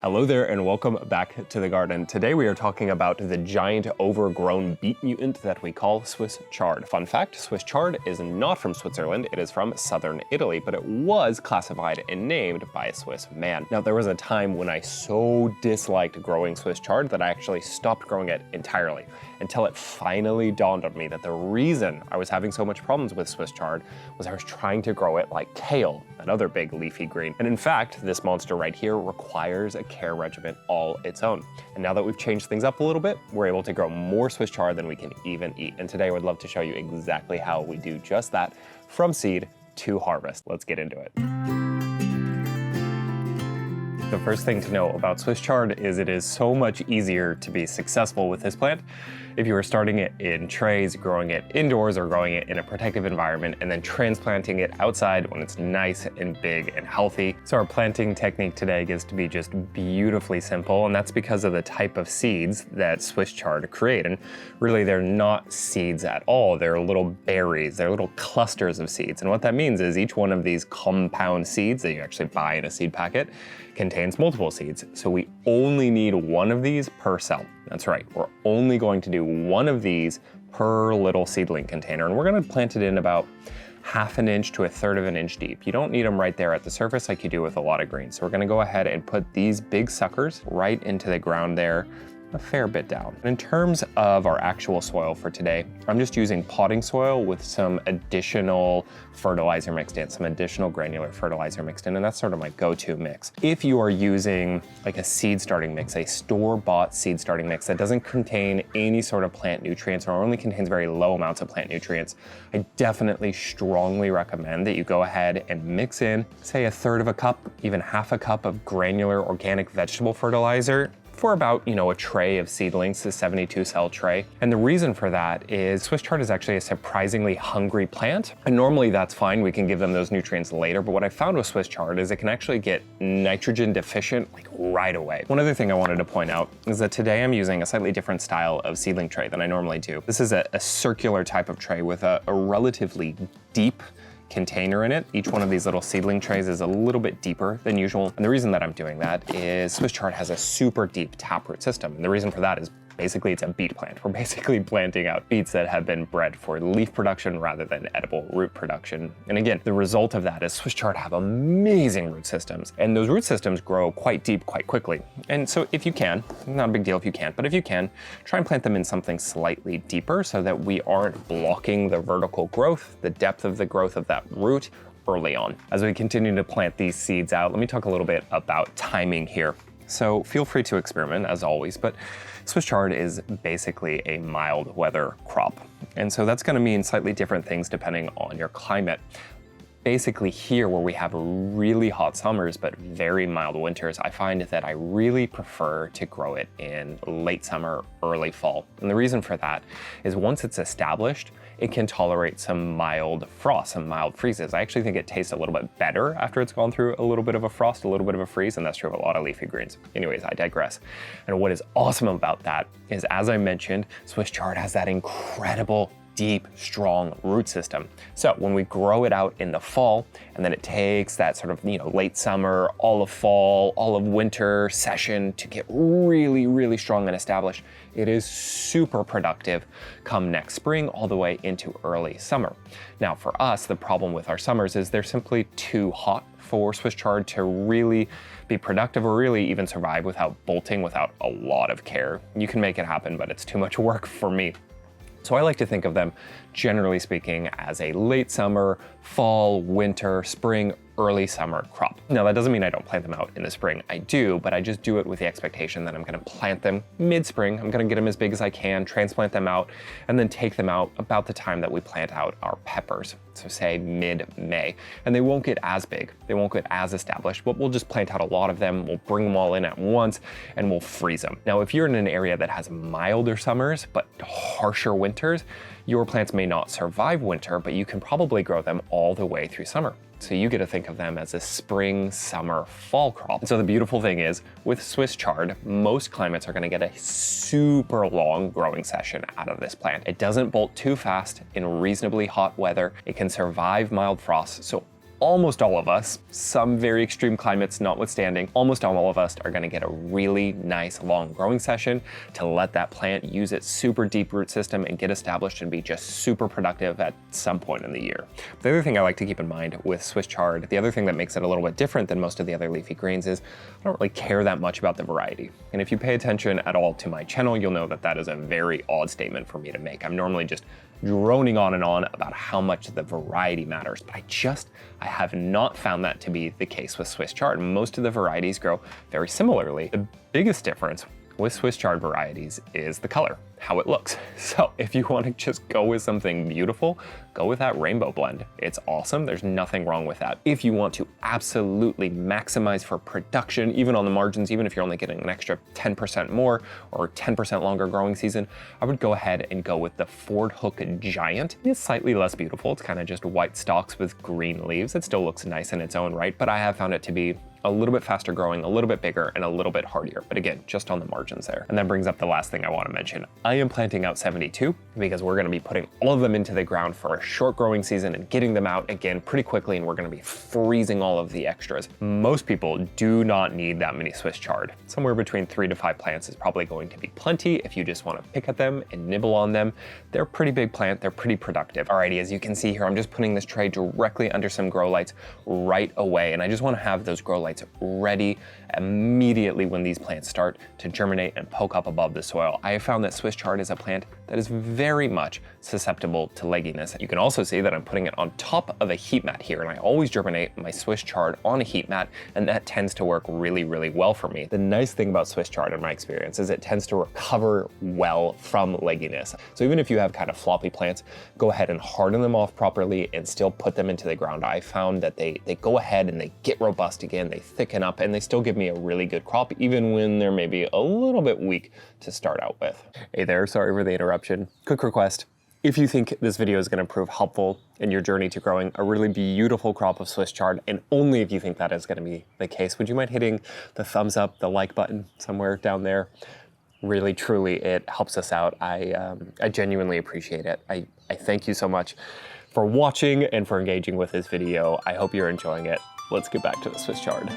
Hello there and welcome back to the garden. Today we are talking about the giant overgrown beet mutant that we call Swiss chard. Fun fact, Swiss chard is not from Switzerland, it is from southern Italy, but it was classified and named by a Swiss man. Now there was a time when I so disliked growing Swiss chard that I actually stopped growing it entirely, until it finally dawned on me that the reason I was having so much problems with Swiss chard was I was trying to grow it like kale, another big leafy green. And in fact, this monster right here requires a care regimen all its own. And now that we've changed things up a little bit, we're able to grow more Swiss chard than we can even eat. And today I would love to show you exactly how we do just that from seed to harvest. Let's get into it. The first thing to know about Swiss chard is it is so much easier to be successful with this plant if you were starting it in trays, growing it indoors, or growing it in a protective environment, and then transplanting it outside when it's nice and big and healthy. So our planting technique today gets to be just beautifully simple, and that's because of the type of seeds that Swiss chard create. And really, they're not seeds at all. They're little berries. They're little clusters of seeds. And what that means is each one of these compound seeds that you actually buy in a seed packet contains multiple seeds. So we only need one of these per cell. That's right, we're only going to do one of these per little seedling container, and we're gonna plant it in about 1/2 inch to 1/3 inch deep. You don't need them right there at the surface like you do with a lot of greens. So we're gonna go ahead and put these big suckers right into the ground there, a fair bit down. In terms of our actual soil for today, I'm just using potting soil with some additional fertilizer mixed in, some additional granular fertilizer mixed in, and that's sort of my go-to mix. If you are using like a seed starting mix, a store-bought seed starting mix that doesn't contain any sort of plant nutrients or only contains very low amounts of plant nutrients, I definitely strongly recommend that you go ahead and mix in, say 1/3 of a cup, even 1/2 a cup of granular organic vegetable fertilizer for about, a tray of seedlings, the 72 cell tray. And the reason for that is Swiss chard is actually a surprisingly hungry plant. And normally that's fine, we can give them those nutrients later, but what I found with Swiss chard is it can actually get nitrogen deficient like right away. One other thing I wanted to point out is that today I'm using a slightly different style of seedling tray than I normally do. This is a circular type of tray with a relatively deep container in it. Each one of these little seedling trays is a little bit deeper than usual. And the reason that I'm doing that is Swiss chard has a super deep taproot system. And the reason for that is basically it's a beet plant. We're basically planting out beets that have been bred for leaf production rather than edible root production. And again, the result of that is Swiss chard have amazing root systems, and those root systems grow quite deep quite quickly. And so if you can, not a big deal if you can't, but if you can, try and plant them in something slightly deeper so that we aren't blocking the vertical growth, the depth of the growth of that root early on. As we continue to plant these seeds out, let me talk a little bit about timing here. So feel free to experiment as always, but Swiss chard is basically a mild weather crop. And so that's gonna mean slightly different things depending on your climate. Basically here where we have really hot summers but very mild winters, I find that I really prefer to grow it in late summer, early fall. And the reason for that is once it's established, it can tolerate some mild frost, some mild freezes. I actually think it tastes a little bit better after it's gone through a little bit of a frost, a little bit of a freeze, and that's true of a lot of leafy greens. Anyways, I digress. And what is awesome about that is, as I mentioned, Swiss chard has that incredible deep, strong root system. So when we grow it out in the fall, and then it takes that sort of, late summer, all of fall, all of winter session to get really, really strong and established, it is super productive come next spring all the way into early summer. Now for us, the problem with our summers is they're simply too hot for Swiss chard to really be productive or really even survive without bolting, without a lot of care. You can make it happen, but it's too much work for me. So I like to think of them, generally speaking, as a late summer, fall, winter, spring, early summer crop. Now that doesn't mean I don't plant them out in the spring. I do, but I just do it with the expectation that I'm gonna plant them mid-spring. I'm gonna get them as big as I can, transplant them out, and then take them out about the time that we plant out our peppers. So say mid-May. And they won't get as big, they won't get as established, but we'll just plant out a lot of them, we'll bring them all in at once, and we'll freeze them. Now, if you're in an area that has milder summers, but harsher winters, your plants may not survive winter, but you can probably grow them all the way through summer. So you get to think of them as a spring, summer, fall crop. So the beautiful thing is, with Swiss chard, most climates are gonna get a super long growing session out of this plant. It doesn't bolt too fast in reasonably hot weather. It can survive mild frosts. So almost all of us, some very extreme climates notwithstanding, almost all of us are gonna get a really nice long growing session to let that plant use its super deep root system and get established and be just super productive at some point in the year. The other thing I like to keep in mind with Swiss chard, the other thing that makes it a little bit different than most of the other leafy greens is I don't really care that much about the variety. And if you pay attention at all to my channel, you'll know that that is a very odd statement for me to make. I'm normally just droning on and on about how much the variety matters, but I have not found that to be the case with Swiss chard. Most of the varieties grow very similarly. The biggest difference with Swiss chard varieties is the color, how it looks. So if you want to just go with something beautiful, go with that rainbow blend. It's awesome, there's nothing wrong with that. If you want to absolutely maximize for production, even on the margins, even if you're only getting an extra 10% more or 10% longer growing season, I would go ahead and go with the Ford Hook Giant. It's slightly less beautiful, it's kind of just white stalks with green leaves. It still looks nice in its own right, but I have found it to be a little bit faster growing, a little bit bigger, and a little bit hardier. But again, just on the margins there. And that brings up the last thing I want to mention. I am planting out 72 because we're going to be putting all of them into the ground for a short growing season and getting them out again pretty quickly, and we're going to be freezing all of the extras. Most people do not need that many Swiss chard. Somewhere between 3 to 5 plants is probably going to be plenty if you just want to pick at them and nibble on them. They're a pretty big plant, they're pretty productive. Alrighty, as you can see here, I'm just putting this tray directly under some grow lights right away, and I just want to have those grow lights ready immediately when these plants start to germinate and poke up above the soil. I have found that Swiss chard is a plant that is very much susceptible to legginess. You can also see that I'm putting it on top of a heat mat here, and I always germinate my Swiss chard on a heat mat, and that tends to work really, really well for me. The nice thing about Swiss chard in my experience is it tends to recover well from legginess. So even if you have kind of floppy plants, go ahead and harden them off properly and still put them into the ground. I found that they go ahead and they get robust again, they thicken up, and they still give me a really good crop, even when they're maybe a little bit weak to start out with. Hey there, sorry for the interruption. Quick request. If you think this video is going to prove helpful in your journey to growing a really beautiful crop of Swiss chard, and only if you think that is going to be the case, would you mind hitting the thumbs up, the like button somewhere down there? Really, truly, it helps us out. I genuinely appreciate it. I thank you so much for watching and for engaging with this video. I hope you're enjoying it. Let's get back to the Swiss chard.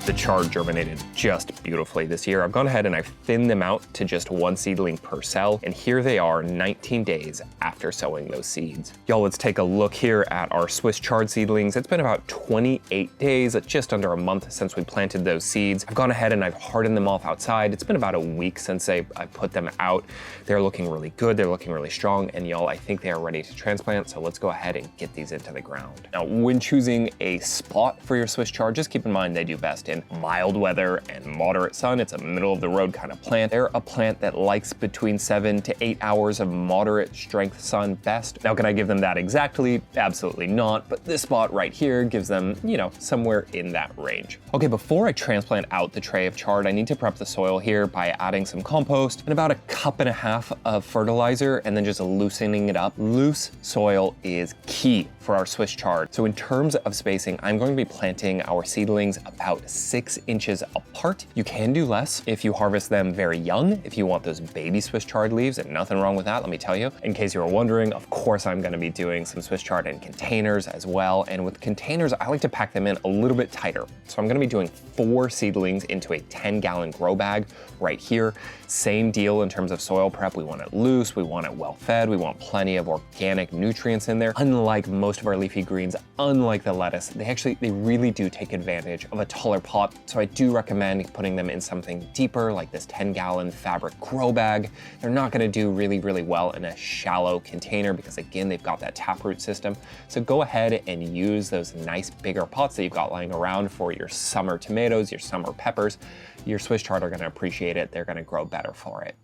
The chard germinated just beautifully this year. I've gone ahead and I've thinned them out to just 1 seedling per cell, and here they are 19 days after sowing those seeds. Y'all, let's take a look here at our Swiss chard seedlings. It's been about 28 days, just under a month since we planted those seeds. I've gone ahead and I've hardened them off outside. It's been about a week since I put them out. They're looking really good, they're looking really strong, and y'all, I think they are ready to transplant, so let's go ahead and get these into the ground. Now, when choosing a spot for your Swiss chard, just keep in mind they do best in mild weather and moderate sun. It's a middle of the road kind of plant. They're a plant that likes between 7 to 8 hours of moderate strength sun best. Now, can I give them that exactly? Absolutely not, but this spot right here gives them, you know, somewhere in that range. Okay, before I transplant out the tray of chard, I need to prep the soil here by adding some compost and about 1.5 cups of fertilizer, and then just loosening it up. Loose soil is key for our Swiss chard. So in terms of spacing, I'm going to be planting our seedlings about 6 inches apart. You can do less if you harvest them very young, if you want those baby Swiss chard leaves, and nothing wrong with that, let me tell you. In case you were wondering, of course I'm gonna be doing some Swiss chard in containers as well, and with containers, I like to pack them in a little bit tighter. So I'm gonna be doing 4 seedlings into a 10-gallon grow bag right here. Same deal in terms of soil prep. We want it loose, we want it well fed, we want plenty of organic nutrients in there. Unlike most of our leafy greens, unlike the lettuce, they really do take advantage of a taller pot. So I do recommend putting them in something deeper, like this 10-gallon fabric grow bag. They're not gonna do really, really well in a shallow container because again, they've got that taproot system. So go ahead and use those nice bigger pots that you've got lying around for your summer tomatoes, your summer peppers. Your Swiss chard are gonna appreciate it. They're gonna grow better for it.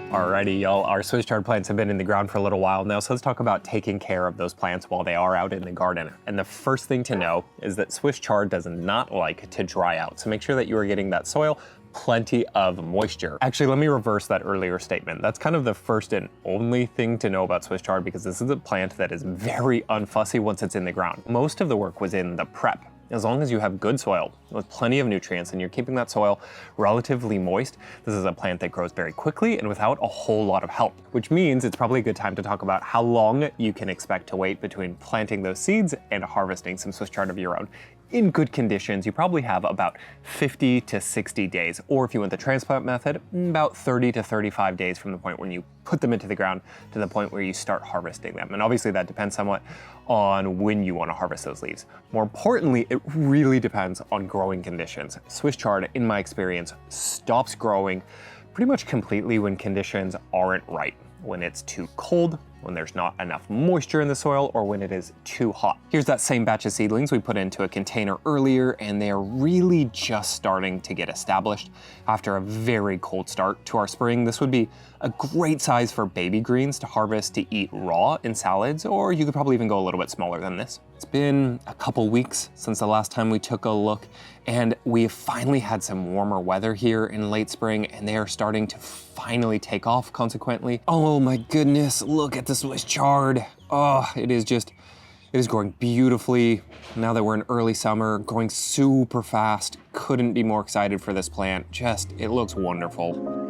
Alrighty, y'all, our Swiss chard plants have been in the ground for a little while now, so let's talk about taking care of those plants while they are out in the garden. And the first thing to know is that Swiss chard does not like to dry out, so make sure that you are getting that soil plenty of moisture. Actually, let me reverse that earlier statement. That's kind of the first and only thing to know about Swiss chard because this is a plant that is very unfussy once it's in the ground. Most of the work was in the prep As long as you have good soil with plenty of nutrients and you're keeping that soil relatively moist, this is a plant that grows very quickly and without a whole lot of help, which means it's probably a good time to talk about how long you can expect to wait between planting those seeds and harvesting some Swiss chard of your own. In good conditions, you probably have about 50 to 60 days, or if you want the transplant method, about 30 to 35 days from the point when you put them into the ground to the point where you start harvesting them. And obviously that depends somewhat on when you want to harvest those leaves. More importantly, it really depends on growing conditions. Swiss chard, in my experience, stops growing pretty much completely when conditions aren't right. When it's too cold, when there's not enough moisture in the soil, or when it is too hot. Here's that same batch of seedlings we put into a container earlier, and they are really just starting to get established after a very cold start to our spring. This would be a great size for baby greens to harvest to eat raw in salads, or you could probably even go a little bit smaller than this. It's been a couple weeks since the last time we took a look, and we have finally had some warmer weather here in late spring, and they are starting to finally take off consequently. Oh my goodness, look at the Swiss chard. Oh, it is growing beautifully. Now that we're in early summer, growing super fast. Couldn't be more excited for this plant. It looks wonderful.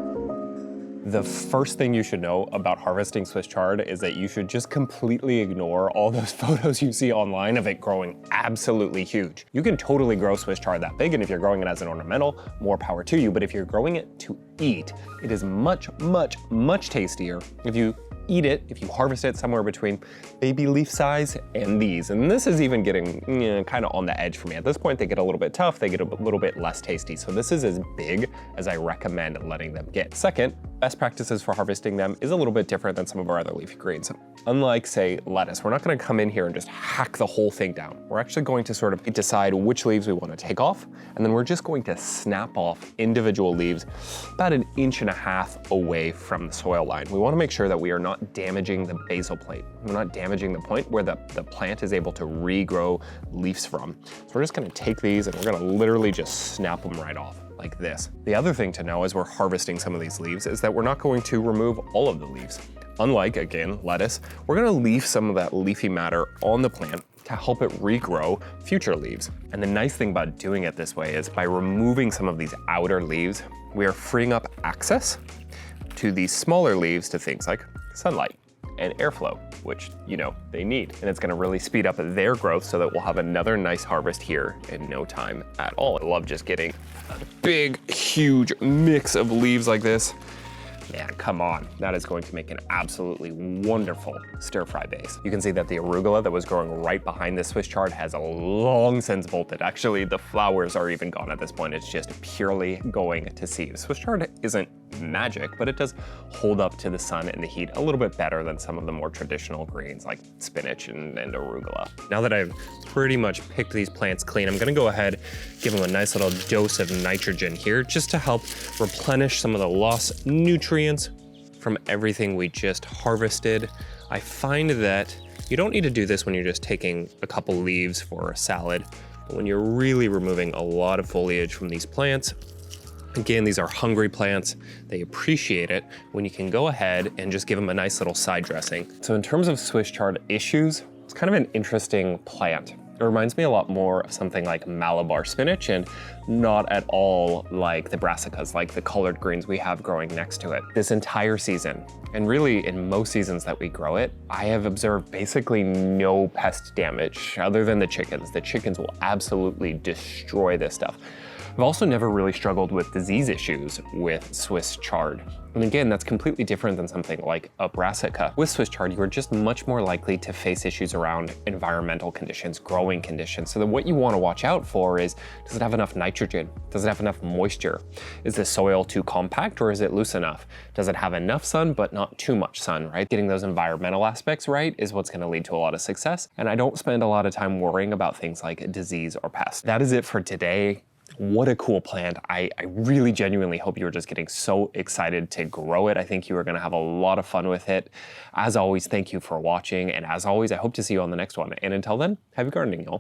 The first thing you should know about harvesting Swiss chard is that you should just completely ignore all those photos you see online of it growing absolutely huge. You can totally grow Swiss chard that big, and if you're growing it as an ornamental, more power to you. But if you're growing it to eat, it is much, much, much tastier if you eat it, if you harvest it somewhere between baby leaf size and these. And this is even getting kind of on the edge for me. At this point, they get a little bit tough, they get a little bit less tasty. So this is as big as I recommend letting them get. Second, best practices for harvesting them is a little bit different than some of our other leafy greens. Unlike, say, lettuce, we're not gonna come in here and just hack the whole thing down. We're actually going to sort of decide which leaves we wanna take off, and then we're just going to snap off individual leaves about 1.5 inches away from the soil line. We wanna make sure that we are not damaging the basal plate. We're not damaging the point where the plant is able to regrow leaves from. So we're just gonna take these and we're gonna literally just snap them right off like this. The other thing to know as we're harvesting some of these leaves is that we're not going to remove all of the leaves. Unlike, again, lettuce, we're gonna leave some of that leafy matter on the plant to help it regrow future leaves. And the nice thing about doing it this way is by removing some of these outer leaves, we are freeing up access to these smaller leaves to things like sunlight and airflow, which, they need. And it's gonna really speed up their growth so that we'll have another nice harvest here in no time at all. I love just getting a big, huge mix of leaves like this. Man, come on. That is going to make an absolutely wonderful stir-fry base. You can see that the arugula that was growing right behind the Swiss chard has long since bolted. Actually, the flowers are even gone at this point. It's just purely going to seed. Swiss chard isn't magic, but it does hold up to the sun and the heat a little bit better than some of the more traditional greens like spinach and arugula. Now that I've pretty much picked these plants clean, I'm gonna go ahead, give them a nice little dose of nitrogen here just to help replenish some of the lost nutrients from everything we just harvested. I find that you don't need to do this when you're just taking a couple leaves for a salad, but when you're really removing a lot of foliage from these plants, again, these are hungry plants. They appreciate it when you can go ahead and just give them a nice little side dressing. So in terms of Swiss chard issues, it's kind of an interesting plant. It reminds me a lot more of something like Malabar spinach and not at all like the brassicas, like the collard greens we have growing next to it. This entire season, and really in most seasons that we grow it, I have observed basically no pest damage other than the chickens. The chickens will absolutely destroy this stuff. I've also never really struggled with disease issues with Swiss chard. And again, that's completely different than something like a brassica. With Swiss chard, you are just much more likely to face issues around environmental conditions, growing conditions. So that what you want to watch out for is, does it have enough nitrogen? Does it have enough moisture? Is the soil too compact or is it loose enough? Does it have enough sun but not too much sun, right? Getting those environmental aspects right is what's going to lead to a lot of success. And I don't spend a lot of time worrying about things like disease or pest. That is it for today. What a cool plant. I really genuinely hope you were just getting so excited to grow it. I think you are gonna have a lot of fun with it. As always, thank you for watching. And as always, I hope to see you on the next one. And until then, happy gardening, y'all.